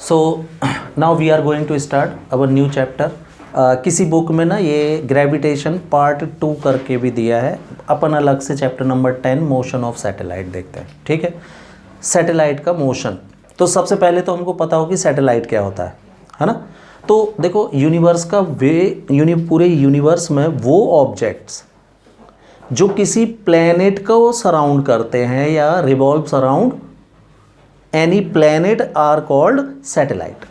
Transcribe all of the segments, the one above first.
So now we are going to start our new chapter. किसी book में ना ये ग्रेविटेशन पार्ट 2 करके भी दिया है, अपन अलग से chapter number 10 motion of satellite देखते हैं। ठीक है, सैटेलाइट का मोशन। तो सबसे पहले तो हमको पता हो कि सैटेलाइट क्या होता है ना। तो देखो यूनिवर्स का पूरे यूनिवर्स में वो ऑब्जेक्ट्स जो किसी प्लेनेट को सराउंड करते हैं या revolve around any planet are called satellite,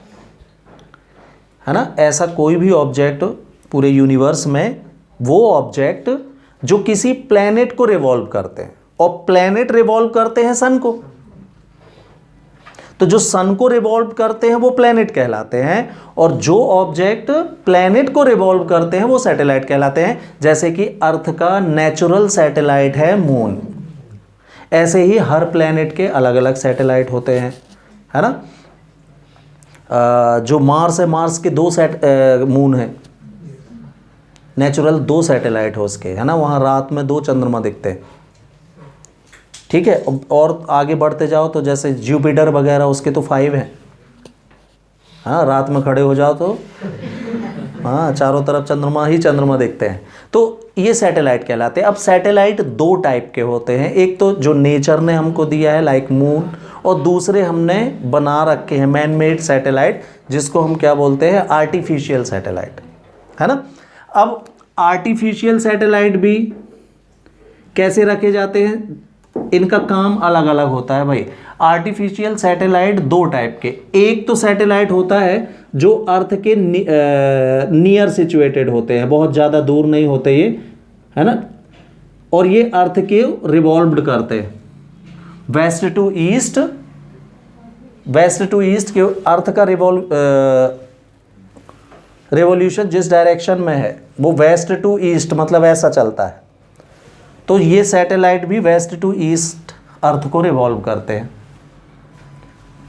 है ना। ऐसा कोई भी ऑब्जेक्ट पूरे यूनिवर्स में, वो ऑब्जेक्ट जो किसी प्लेनेट को रिवॉल्व करते हैं, और प्लेनेट रिवॉल्व करते हैं सन को, तो जो सन को रिवॉल्व करते हैं वो प्लेनेट कहलाते हैं, और जो ऑब्जेक्ट प्लेनेट को रिवॉल्व करते हैं वो सैटेलाइट कहलाते हैं। जैसे कि अर्थ का नेचुरल सैटेलाइट है मून, ऐसे ही हर प्लेनेट के अलग अलग सैटेलाइट होते हैं, है ना। जो मार्स है, मार्स के 2 मून हैं, नेचुरल 2 सैटेलाइट हो उसके, है ना। वहाँ रात में 2 चंद्रमा दिखते हैं। ठीक है, और आगे बढ़ते जाओ तो जैसे जुपिटर वगैरह, उसके तो 5 हैं। हाँ, रात में खड़े हो जाओ तो हाँ चारों तरफ चंद्रमा ही चंद्रमा दिखते हैं। तो ये सैटेलाइट कहलाते हैं। अब सैटेलाइट 2 टाइप के होते हैं, एक तो जो नेचर ने हमको दिया है लाइक मून, और दूसरे हमने बना रखे हैं मैन मेड सैटेलाइट, जिसको हम क्या बोलते हैं, आर्टिफिशियल सैटेलाइट, है ना। अब आर्टिफिशियल सैटेलाइट भी कैसे रखे जाते हैं, इनका काम अलग अलग होता है भाई। आर्टिफिशियल सैटेलाइट 2 टाइप के, एक तो सैटेलाइट होता है जो अर्थ के नियर सिचुएटेड होते हैं, बहुत ज़्यादा दूर नहीं होते ये, है ना, और ये अर्थ के रिवॉल्व्ड करते हैं वेस्ट टू ईस्ट के। अर्थ का रिवॉल्यूशन जिस डायरेक्शन में है वो वेस्ट टू ईस्ट, मतलब ऐसा चलता है। तो ये सैटेलाइट भी वेस्ट टू ईस्ट अर्थ को रिवॉल्व करते हैं।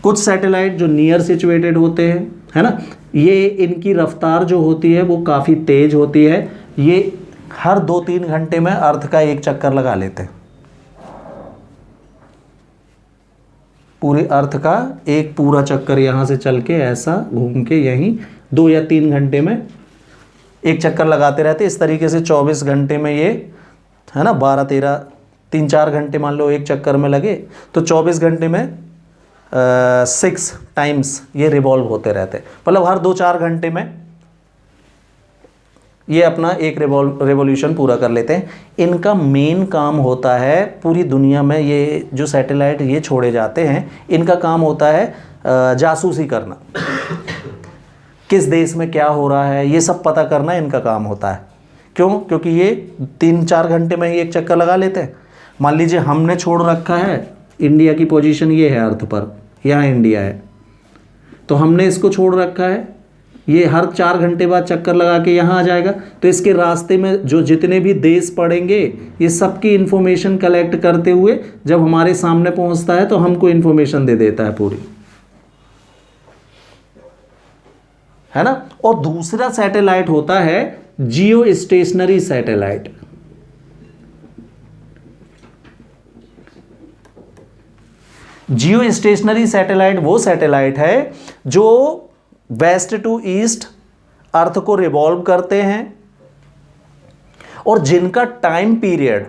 कुछ सैटेलाइट जो नियर सिचुएटेड होते हैं, है ना, ये इनकी रफ्तार जो होती है वो काफ़ी तेज होती है। ये हर 2-3 घंटे में अर्थ का एक चक्कर लगा लेते हैं, पूरे अर्थ का एक पूरा चक्कर यहाँ से चल के ऐसा घूम के यहीं 2 या 3 घंटे में एक चक्कर लगाते रहते। इस तरीके से 24 घंटे में ये, है ना, 12-13 3-4 घंटे मान लो एक चक्कर में लगे, तो 24 घंटे में 6 टाइम्स ये रिवॉल्व होते रहते हैं। मतलब हर 2-4 घंटे में ये अपना एक रिवॉल्यूशन पूरा कर लेते हैं। इनका मेन काम होता है पूरी दुनिया में, ये जो सैटेलाइट ये छोड़े जाते हैं, इनका काम होता है जासूसी करना, किस देश में क्या हो रहा है ये सब पता करना इनका काम होता है। क्यों? क्योंकि ये 3-4 घंटे में ही एक चक्कर लगा लेते हैं। मान लीजिए हमने छोड़ रखा है, इंडिया की पोजीशन ये है अर्थ पर, यहाँ इंडिया है, तो हमने इसको छोड़ रखा है, ये हर 4 घंटे बाद चक्कर लगा के यहाँ आ जाएगा। तो इसके रास्ते में जो जितने भी देश पड़ेंगे, ये सबकी इन्फॉर्मेशन कलेक्ट करते हुए जब हमारे सामने पहुँचता है तो हमको इन्फॉर्मेशन दे देता है पूरी, है ना। और दूसरा सैटेलाइट होता है जियो स्टेशनरी सैटेलाइट। जियो स्टेशनरी सैटेलाइट वो सैटेलाइट है जो वेस्ट टू ईस्ट अर्थ को रिवॉल्व करते हैं, और जिनका टाइम पीरियड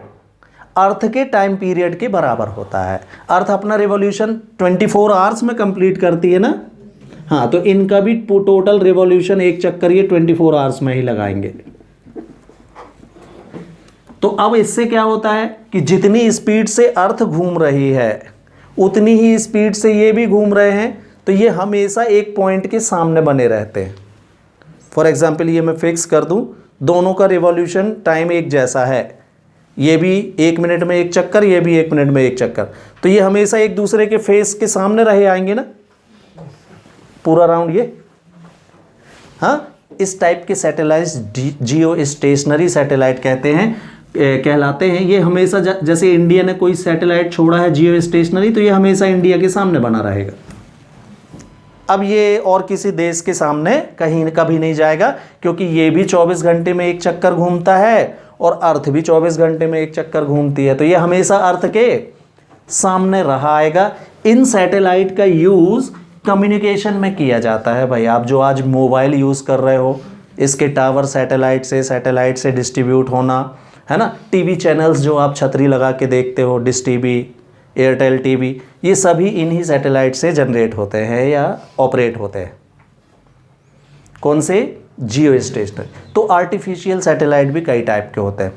अर्थ के टाइम पीरियड के बराबर होता है। अर्थ अपना रिवॉल्यूशन 24 आवर्स में कंप्लीट करती है ना। हाँ, तो इनका भी टोटल रिवॉल्यूशन एक चक्कर ये 24 आवर्स में ही लगाएंगे। तो अब इससे क्या होता है कि जितनी स्पीड से अर्थ घूम रही है उतनी ही स्पीड से ये भी घूम रहे हैं, तो ये हमेशा एक पॉइंट के सामने बने रहते हैं। फॉर एग्जाम्पल ये मैं फिक्स कर दूं, दोनों का रिवॉल्यूशन टाइम एक जैसा है, ये भी 1 मिनट में एक चक्कर, ये भी 1 मिनट में एक चक्कर, तो ये हमेशा एक दूसरे के फेस के सामने रहे आएंगे ना पूरा राउंड ये। हाँ, इस टाइप के सैटेलाइट जियो स्टेशनरी सैटेलाइट कहलाते हैं। ये हमेशा जैसे इंडिया ने कोई सैटेलाइट छोड़ा है जियो स्टेशनरी, तो ये हमेशा इंडिया के सामने बना रहेगा। अब ये और किसी देश के सामने कहीं कभी नहीं जाएगा, क्योंकि ये भी 24 घंटे में एक चक्कर घूमता है और अर्थ भी 24 घंटे में एक चक्कर घूमती है, तो ये हमेशा अर्थ के सामने रहा आएगा। इन सैटेलाइट का यूज़ कम्युनिकेशन में किया जाता है भाई। आप जो आज मोबाइल यूज़ कर रहे हो, इसके टावर सैटेलाइट से डिस्ट्रीब्यूट होना, है ना। टीवी चैनल्स जो आप छतरी लगा के देखते हो, डिश टीवी, एयरटेल टीवी, ये सभी इन्हीं सैटेलाइट से जनरेट होते हैं या ऑपरेट होते हैं। कौन से? जियो स्टेशनरी। तो आर्टिफिशियल सैटेलाइट भी कई टाइप के होते हैं।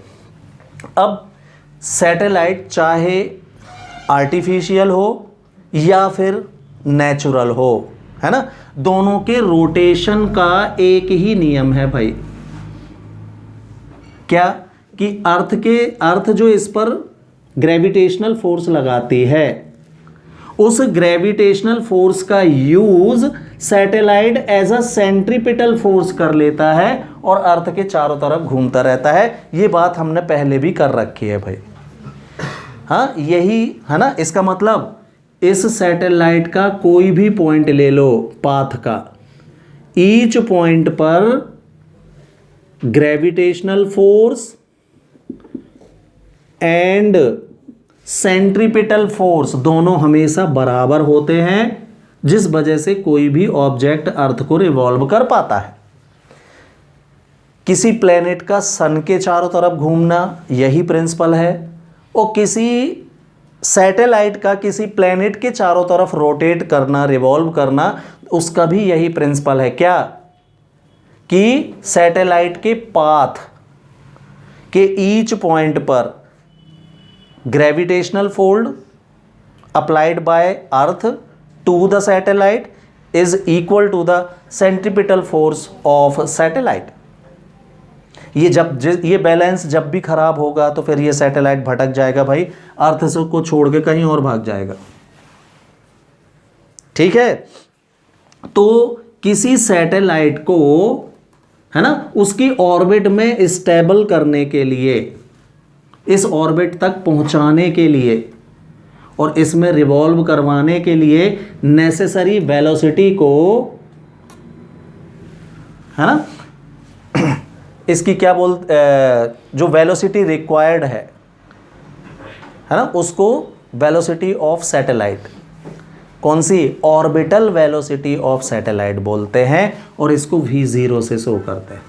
अब सैटेलाइट चाहे आर्टिफिशियल हो या फिर नेचुरल हो, है ना, दोनों के रोटेशन का एक ही नियम है भाई। क्या? कि अर्थ जो इस पर ग्रेविटेशनल फोर्स लगाती है, उस ग्रेविटेशनल फोर्स का use satellite as a centripetal force कर लेता है और अर्थ के चारों तरफ घूमता रहता है। ये बात हमने पहले भी कर रखी है भाई। हाँ, यही है ना। इसका मतलब इस सैटेलाइट का कोई भी पॉइंट ले लो पाथ का, ईच पॉइंट पर gravitational force and centripetal force दोनों हमेशा बराबर होते हैं, जिस वजह से कोई भी ऑब्जेक्ट अर्थ को रिवॉल्व कर पाता है। किसी प्लेनेट का सन के चारों तरफ घूमना यही प्रिंसिपल है, और किसी सैटेलाइट का किसी प्लेनेट के चारों तरफ रोटेट करना, रिवॉल्व करना, उसका भी यही प्रिंसिपल है। क्या? कि सैटेलाइट के पाथ के ईच पॉइंट पर gravitational force applied by earth to the satellite is equal to the centripetal force of satellite. ये बैलेंस जब भी खराब होगा तो फिर ये सैटेलाइट भटक जाएगा भाई, अर्थ से को छोड़ के कहीं और भाग जाएगा। ठीक है। तो किसी सैटेलाइट को, है ना, उसकी ऑर्बिट में स्टेबल करने के लिए, इस ऑर्बिट तक पहुंचाने के लिए और इसमें रिवॉल्व करवाने के लिए नेसेसरी वेलोसिटी को, है ना, इसकी क्या जो वेलोसिटी रिक्वायर्ड है ना, उसको वेलोसिटी ऑफ सैटेलाइट, कौन सी? ऑर्बिटल वेलोसिटी ऑफ सैटेलाइट बोलते हैं, और इसको v0 से शो करते हैं।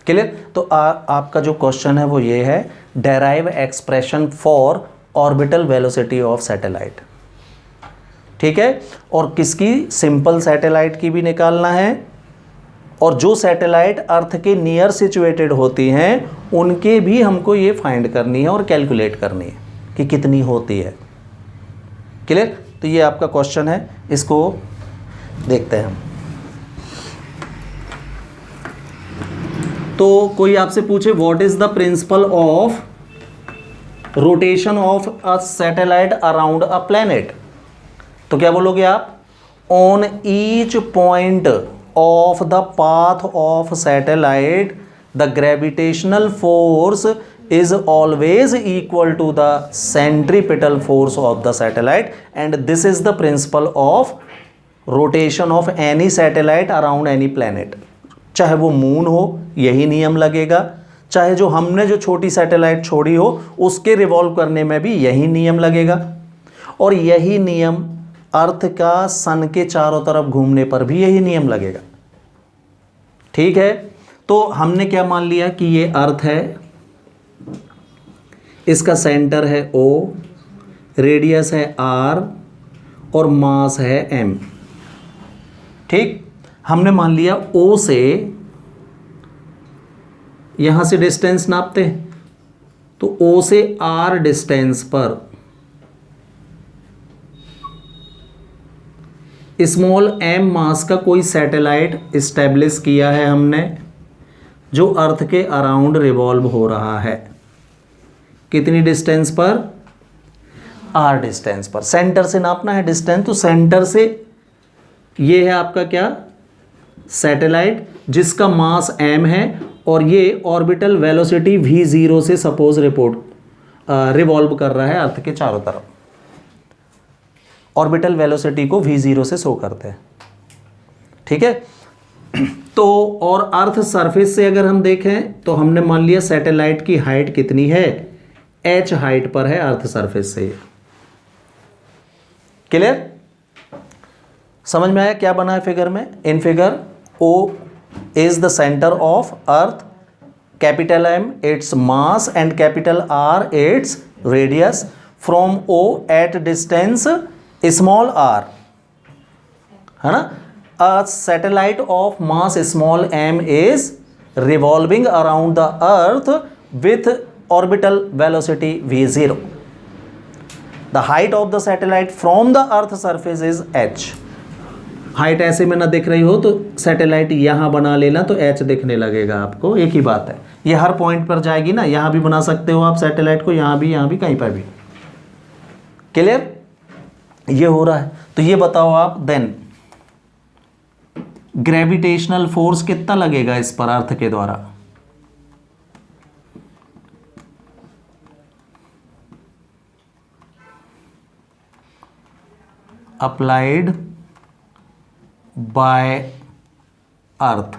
क्लियर? तो आपका जो क्वेश्चन है वो ये है, derive expression for orbital velocity of satellite. ठीक है। और किसकी? सिंपल सैटेलाइट की भी निकालना है, और जो सैटेलाइट अर्थ के नियर सिचुएटेड होती हैं उनके भी हमको ये फाइंड करनी है और कैलकुलेट करनी है कि कितनी होती है। क्लियर? तो ये आपका क्वेश्चन है, इसको देखते हैं हम। तो कोई आपसे पूछे what is the principle of rotation of a satellite around a planet, तो क्या बोलोगे आप? On each point of the path of satellite the gravitational force is always equal to the centripetal force of the satellite, and this is the principle of rotation of any satellite around any planet। चाहे वो moon हो यही नियम लगेगा, चाहे जो हमने जो छोटी सैटेलाइट छोड़ी हो उसके रिवॉल्व करने में भी यही नियम लगेगा, और यही नियम अर्थ का सन के चारों तरफ घूमने पर भी यही नियम लगेगा। ठीक है। तो हमने क्या मान लिया कि ये अर्थ है, इसका सेंटर है O, रेडियस है R और मास है M। ठीक। हमने मान लिया O से, यहां से डिस्टेंस नापते हैं, तो O से R डिस्टेंस पर स्मॉल m मास का कोई सैटेलाइट इस्टेब्लिश किया है हमने, जो अर्थ के अराउंड रिवॉल्व हो रहा है। कितनी डिस्टेंस पर? r डिस्टेंस पर। सेंटर से नापना है डिस्टेंस, तो सेंटर से ये है आपका क्या? सैटेलाइट, जिसका मास m है, और ये ऑर्बिटल वेलोसिटी v0 से सपोज रिवॉल्व कर रहा है अर्थ के चारों तरफ। ऑर्बिटल वेलोसिटी को v0 से शो करते हैं। ठीक है। तो और अर्थ सरफेस से अगर हम देखें तो हमने मान लिया सैटेलाइट की हाइट कितनी है? h हाइट पर है अर्थ सरफेस से। क्लियर? समझ में आया क्या बना है फिगर में? In figure O is the center of earth, capital M its mass and capital R its radius. From O at distance small r, है ना, a satellite of mass small m is revolving around the earth with orbital velocity v0. The height of the satellite from the earth surface is h. Height ऐसे में ना दिख रही हो तो satellite यहां बना लेना तो h दिखने लगेगा आपको, एक ही बात है। ये हर पॉइंट पर जाएगी ना, यहां भी बना सकते हो आप सैटेलाइट को, यहां भी कहीं पर भी। क्लियर? ये हो रहा है। तो ये बताओ आप देन ग्रेविटेशनल फोर्स कितना लगेगा इस पर अर्थ के द्वारा? Applied by earth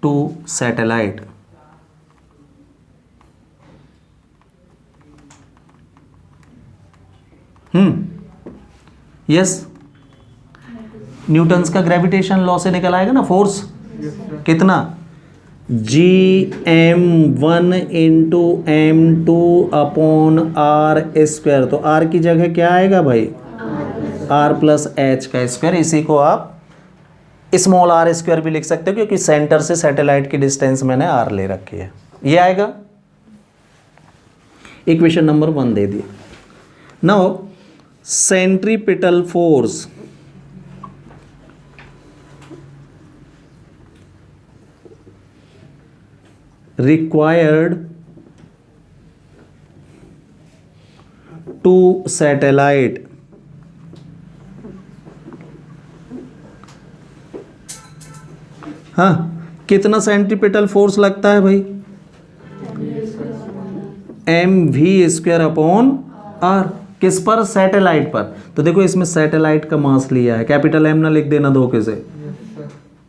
to satellite. Yes, Newton's का ग्रेविटेशन लॉ से निकल आएगा ना फोर्स। कितना? Gm1 into m2 upon r square. तो r की जगह क्या आएगा भाई? r प्लस एच का स्क्वायर। इसी को आप स्मॉल r स्क्वायर भी लिख सकते हो क्योंकि सेंटर से सैटेलाइट की डिस्टेंस मैंने r ले रखी है। ये आएगा। इक्वेशन नंबर 1 दे दिया। Now centripetal force required to satellite हाँ, कितना सेंट्रीपिटल फोर्स लगता है भाई? mv² upon r। किस पर? सैटेलाइट पर। तो देखो इसमें सैटेलाइट का मास लिया है, कैपिटल M ना लिख देना धोखे से,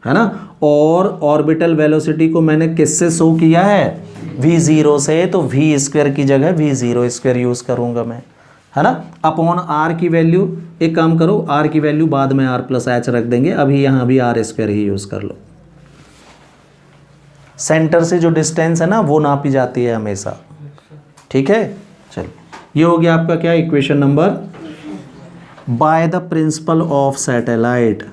है ना। और ऑर्बिटल वेलोसिटी को मैंने किससे शो किया है? v0 से। तो v² की जगह v0² यूज करूंगा मैं, है ना। अपॉन r की वैल्यू, एक काम करो r की वैल्यू बाद में r प्लस एच रख देंगे, अभी यहां भी r² ही यूज कर लो। सेंटर से जो डिस्टेंस है ना वो नापी जाती है हमेशा, ठीक है। चलिए, ये हो गया आपका क्या? Equation number. By the principle of satellite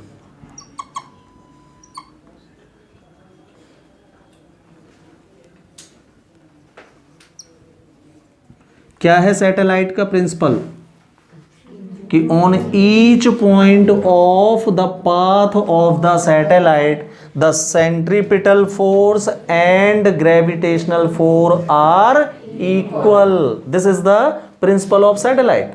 क्या है? सैटेलाइट का प्रिंसिपल कि on each point of the path of the satellite the centripetal force and gravitational force are equal. This is the principle of satellite.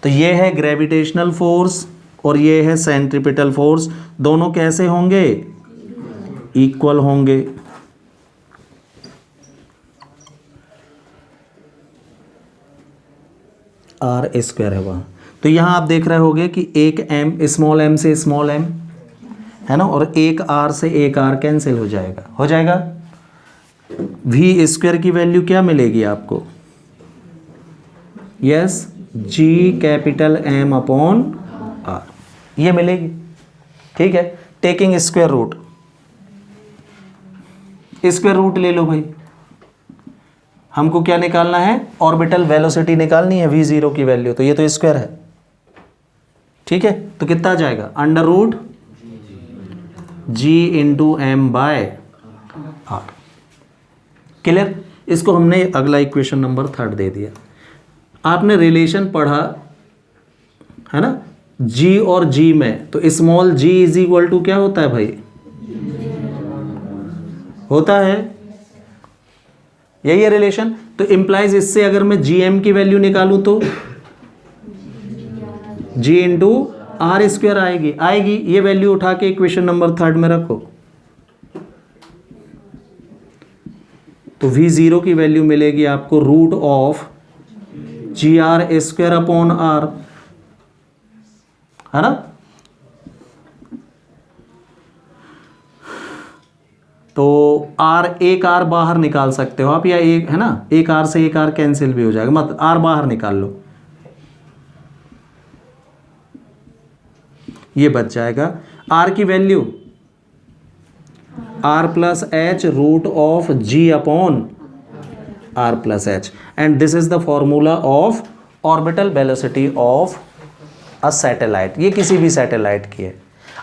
तो ये है gravitational force और ये है सेंट्रीपिटल फोर्स, दोनों कैसे होंगे? इक्वल होंगे। r² है वहाँ। तो यहाँ आप देख रहे होगे कि एक m, स्मॉल m से स्मॉल m, है ना, और एक r से एक r कैंसिल हो जाएगा। v² की वैल्यू क्या मिलेगी आपको? Yes, g capital M upon r, ये मिलेगी, ठीक है। Taking square root, square root ले लो भाई। हमको क्या निकालना है? ऑर्बिटल वेलोसिटी निकालनी है, v0 की वैल्यू। तो ये तो स्क्वायर है, ठीक है। तो कितना आ जाएगा? Under root g into m by r। Clear? इसको हमने अगला इक्वेशन नंबर 3 दे दिया। आपने रिलेशन पढ़ा है ना, g और g में। तो small g is equal to क्या होता है भाई? होता है यही है रिलेशन। तो इंप्लाइज इससे अगर मैं gm की वैल्यू निकालूं तो g इंटू r² आएगी। ये वैल्यू उठा के इक्वेशन नंबर 3 में रखो। तो v0 की वैल्यू मिलेगी आपको root of gr² upon r, है ना। तो एक r बाहर निकाल सकते हो आप, या एक, है ना, एक r से एक r कैंसिल भी हो जाएगा, मत r बाहर निकाल लो। ये बच जाएगा। आर की value r plus h root of g upon r plus h, and this is the formula of orbital velocity of a satellite. ये किसी भी सैटेलाइट की है।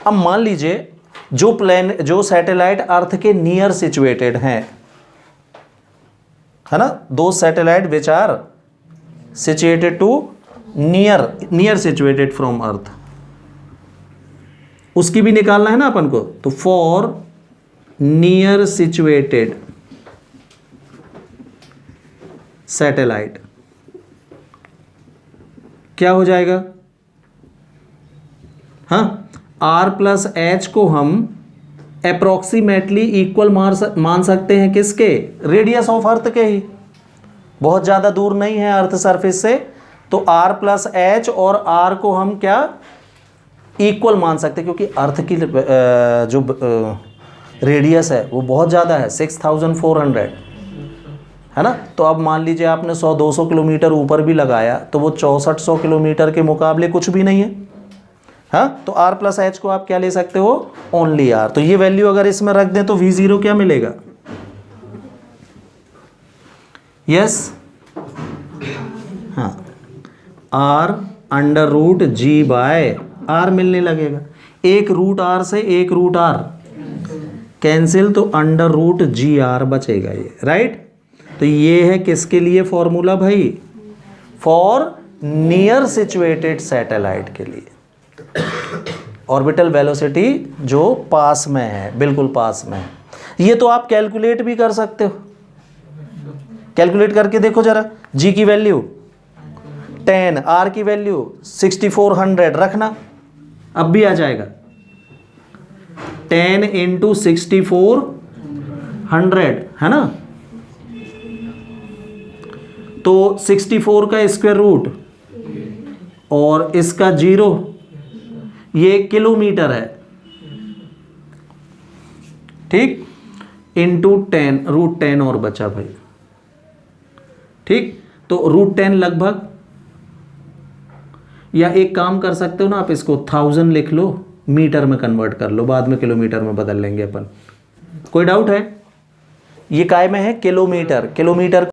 अब मान लीजिए जो सैटेलाइट अर्थ के नियर सिचुएटेड हैं, है ना, दो satellite which are situated to near situated from earth, उसकी भी निकालना है ना अपन को। तो फॉर नियर सिचुएटेड सैटेलाइट क्या हो जाएगा? हाँ, आर प्लस एच को हम अप्रोक्सीमेटली इक्वल मान सकते हैं किसके? रेडियस ऑफ अर्थ के ही, बहुत ज़्यादा दूर नहीं है अर्थ सरफेस से। तो आर प्लस एच और आर को हम क्या इक्वल मान सकते हैं, क्योंकि अर्थ की जो रेडियस है वो बहुत ज़्यादा है, 6400 है ना। तो अब मान लीजिए आपने 100-200 किलोमीटर ऊपर भी लगाया तो वो 6400 किलोमीटर के मुकाबले कुछ भी नहीं है। हाँ, तो आर प्लस एच को आप क्या ले सकते हो? Only r. तो ये वैल्यू अगर इसमें रख दें तो V0 क्या मिलेगा? यस, हाँ, r under root g by r मिलने लगेगा। एक रूट आर से एक रूट आर कैंसिल, तो अंडर रूट जी आर बचेगा ये, राइट। तो ये है किसके लिए फॉर्मूला भाई? फॉर नियर सिचुएटेड सैटेलाइट के लिए। ऑर्बिटल वेलोसिटी जो पास में है, बिल्कुल पास में है। ये तो आप कैलकुलेट भी कर सकते हो, कैलकुलेट करके देखो जरा। जी की वैल्यू 10, आर की वैल्यू 6400 रखना, अब भी आ जाएगा। 10 इंटू 6400 है ना, तो 64 का स्क्वायर रूट और इसका 0, ये किलोमीटर है, ठीक, इंटू 10, रूट 10 और बचा भाई, ठीक। तो रूट 10 लगभग, या एक काम कर सकते हो ना आप, इसको 1000 लिख लो, मीटर में कन्वर्ट कर लो, बाद में किलोमीटर में बदल लेंगे अपन। कोई डाउट है? ये काय में है? किलोमीटर। किलोमीटर